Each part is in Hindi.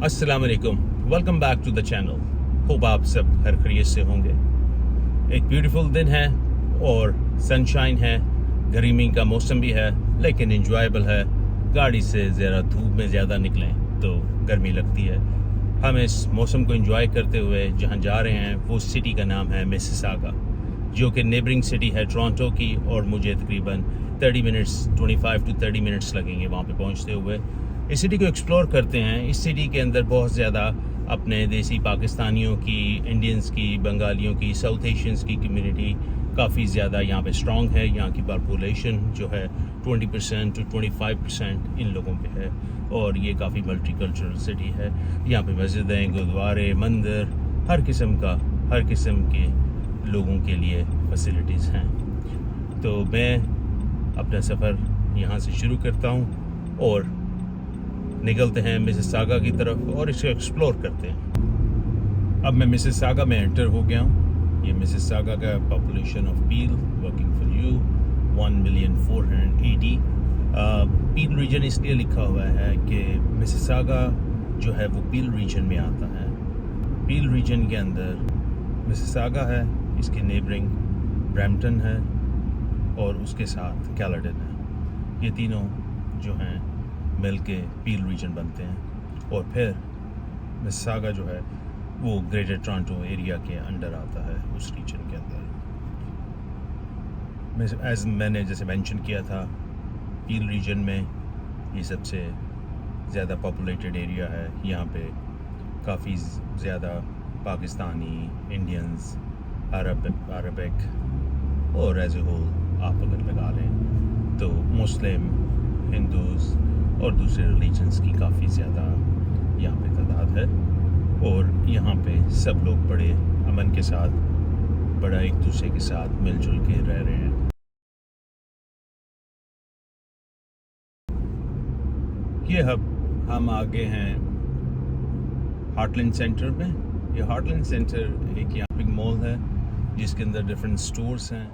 अस्सलाम वालेकुम, welcome back to the channel. Hope आप सब हर खैरियत से होंगे। एक ब्यूटीफुल दिन है और सनशाइन है, गर्मी का मौसम भी है लेकिन इंजॉयबल है। गाड़ी से ज़रा धूप में ज़्यादा निकलें तो गर्मी लगती है। हम इस मौसम को एंजॉय करते हुए जहां जा रहे हैं वो सिटी का नाम है मिसिसागा, जो कि नेबरिंग सिटी है टोरंटो की, और मुझे तकरीबन 25 to 30 मिनट्स लगेंगे वहाँ पे पहुँचते हुए। इस सिटी को एक्सप्लोर करते हैं। इस सिटी के अंदर बहुत ज़्यादा अपने देसी पाकिस्तानियों की, इंडियंस की, बंगालियों की, साउथ एशियंस की कम्युनिटी काफ़ी ज़्यादा यहाँ पे स्ट्रॉन्ग है। यहाँ की पॉपुलेशन जो है 20% to 25% इन लोगों पे है, और ये काफ़ी मल्टीकल्चरल सिटी है। यहाँ पे मस्जिदें, गुरुद्वारे, मंदिर, हर किस्म के लोगों के लिए फैसिलिटीज़ हैं। तो मैं अपना सफ़र यहाँ से शुरू करता हूँ और निकलते हैं मिसिसागा की तरफ और इसे एक्सप्लोर करते हैं। अब मैं मिसिसागा में एंटर हो गया हूँ। ये मिसिसागा का population of Peel, working for you, 1,480,000। Peel region इसलिए लिखा हुआ है कि मिसिसागा जो है वो पील रीजन में आता है। पील रीजन के अंदर मिसिसागा है, इसके नेबरिंग ब्रैम्पटन है और उसके साथ कैलेडन है। ये तीनों जो हैं मिल के पील रीजन बनते हैं, और फिर मिसिसागा जो है वो ग्रेटर टोरंटो एरिया के अंडर आता है, उस रीजन के अंदर। मैंने जैसे मेंशन किया था, पील रीजन में ये सबसे ज़्यादा पॉपुलेटेड एरिया है। यहाँ पे काफ़ी ज़्यादा पाकिस्तानी, इंडियंस, अरबिक और एज ए होल आप अगर लगा लें तो मुस्लिम, हिंदूज़ और दूसरे रिलीजन्स की काफ़ी ज़्यादा यहाँ पे तादाद है। और यहाँ पे सब लोग बड़े अमन के साथ, बड़ा एक दूसरे के साथ मिलजुल के रह रहे हैं। ये हम आगे हैं हार्टलैंड सेंटर में। ये हार्टलैंड सेंटर एक यहाँ पे मॉल है जिसके अंदर डिफरेंट स्टोर्स हैं।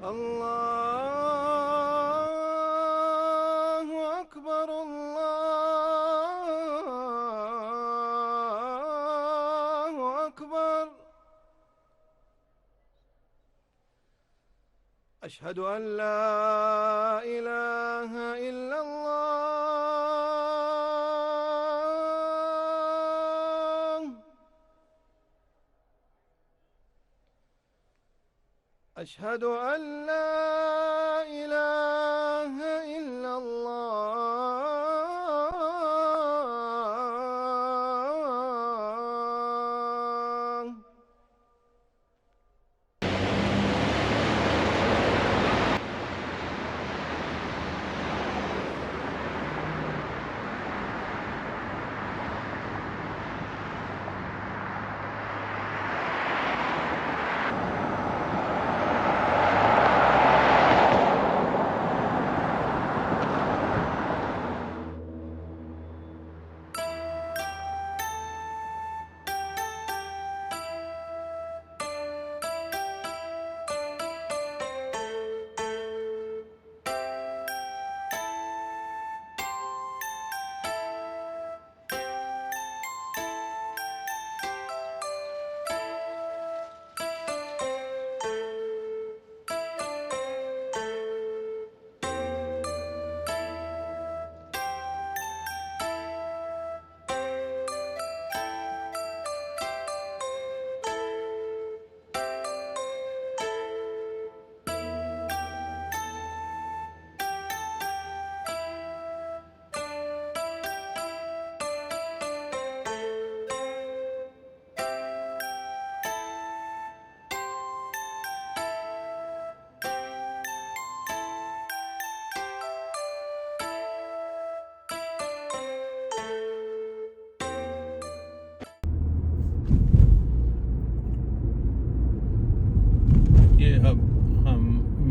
अल्लाहु अकबर, अल्लाहु अकबर। अशहदु अन ला इलाहा इल्लल्लाह। अशहदु अन ला इलाहा इल्लल्लाह।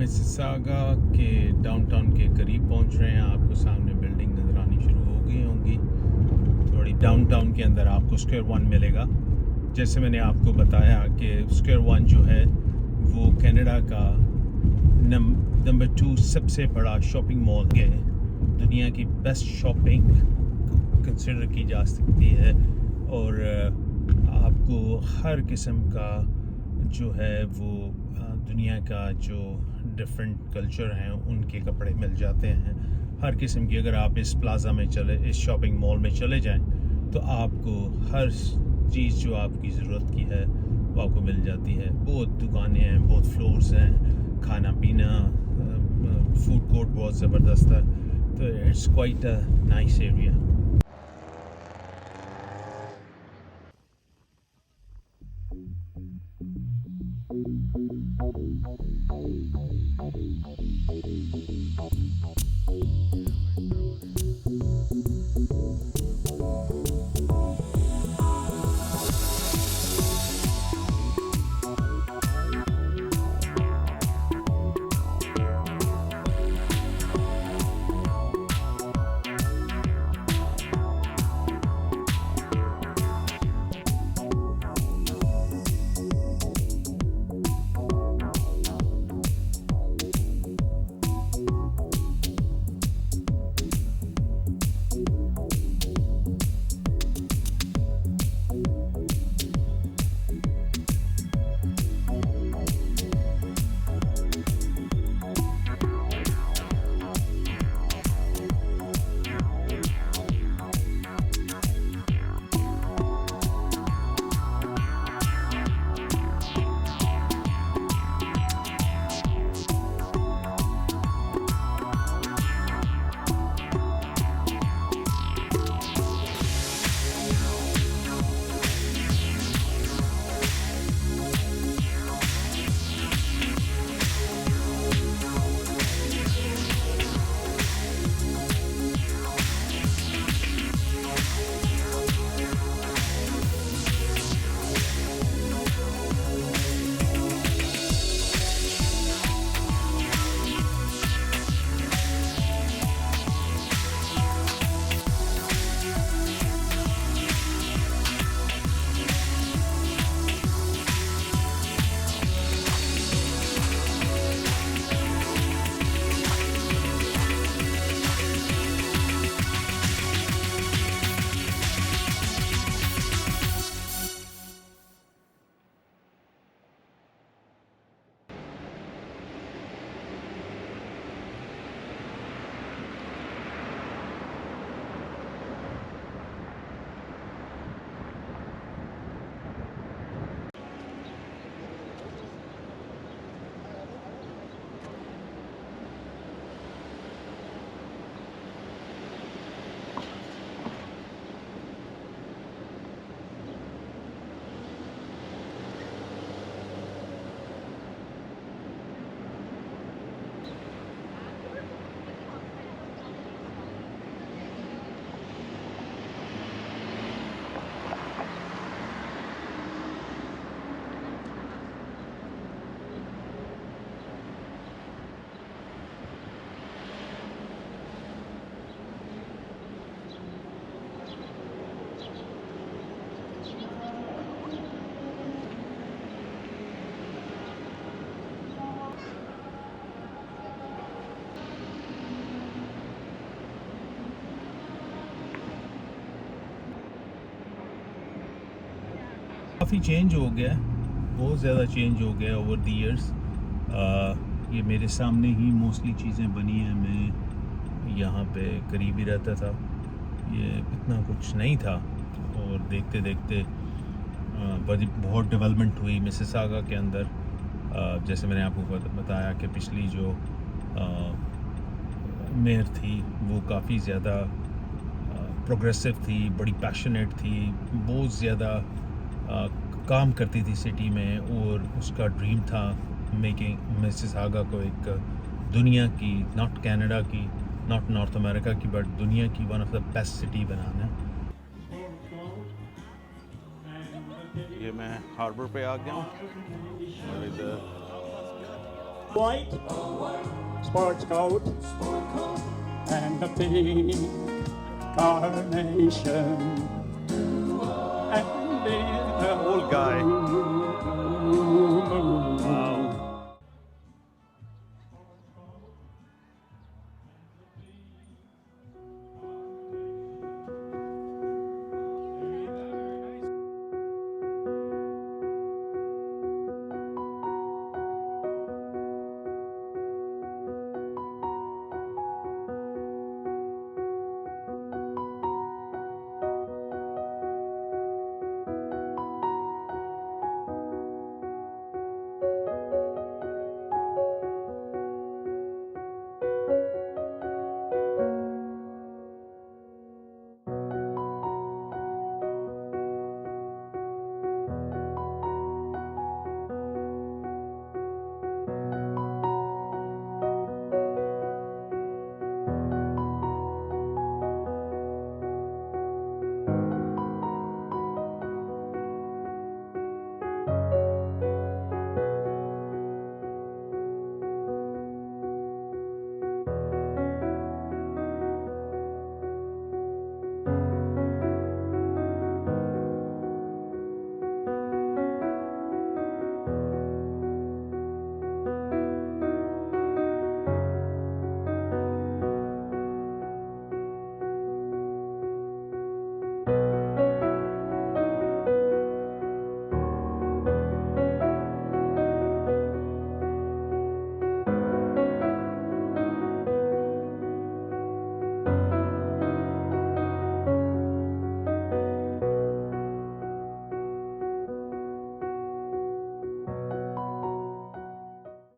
मिसिसागा के डाउनटाउन के करीब पहुंच रहे हैं। आपको सामने बिल्डिंग नज़र आनी शुरू हो गई होंगी। थोड़ी डाउनटाउन के अंदर आपको स्क्वायर वन मिलेगा। जैसे मैंने आपको बताया कि स्क्वायर वन जो है वो कनाडा का नंबर 2 सबसे बड़ा शॉपिंग मॉल है। दुनिया की बेस्ट शॉपिंग कंसिडर की जा सकती है और आपको हर किस्म का जो है वो दुनिया का जो डिफरेंट कल्चर हैं उनके कपड़े मिल जाते हैं हर किस्म की। अगर आप इस प्लाज़ा में चले, इस शॉपिंग मॉल में चले जाएं तो आपको हर चीज़ जो आपकी ज़रूरत की है वो आपको मिल जाती है। बहुत दुकानें हैं, बहुत फ्लोर्स हैं, खाना पीना, फूड कोर्ट बहुत ज़बरदस्त है। तो it's quite a nice area. काफ़ी चेंज हो गया, बहुत ज़्यादा चेंज हो गया ओवर द ईयर्स। ये मेरे सामने ही मोस्टली चीज़ें बनी हैं। मैं यहाँ पे करीब ही रहता था, ये इतना कुछ नहीं था और देखते देखते बहुत डेवलपमेंट हुई मिसिसागा के अंदर। जैसे मैंने आपको बताया कि पिछली जो मेयर थी वो काफ़ी ज़्यादा प्रोग्रेसिव थी, बड़ी पैशनेट थी, बहुत ज़्यादा काम करती थी सिटी में और उसका ड्रीम था मेकिंग मिसिसागा को एक दुनिया की, नॉट कनाडा की, नॉट नॉर्थ अमेरिका की, बट दुनिया की one of the best city बनाना। ये मैं हार्बर पे आ गया हूँ और इधर white sports coat and a pink carnation and the Old guy.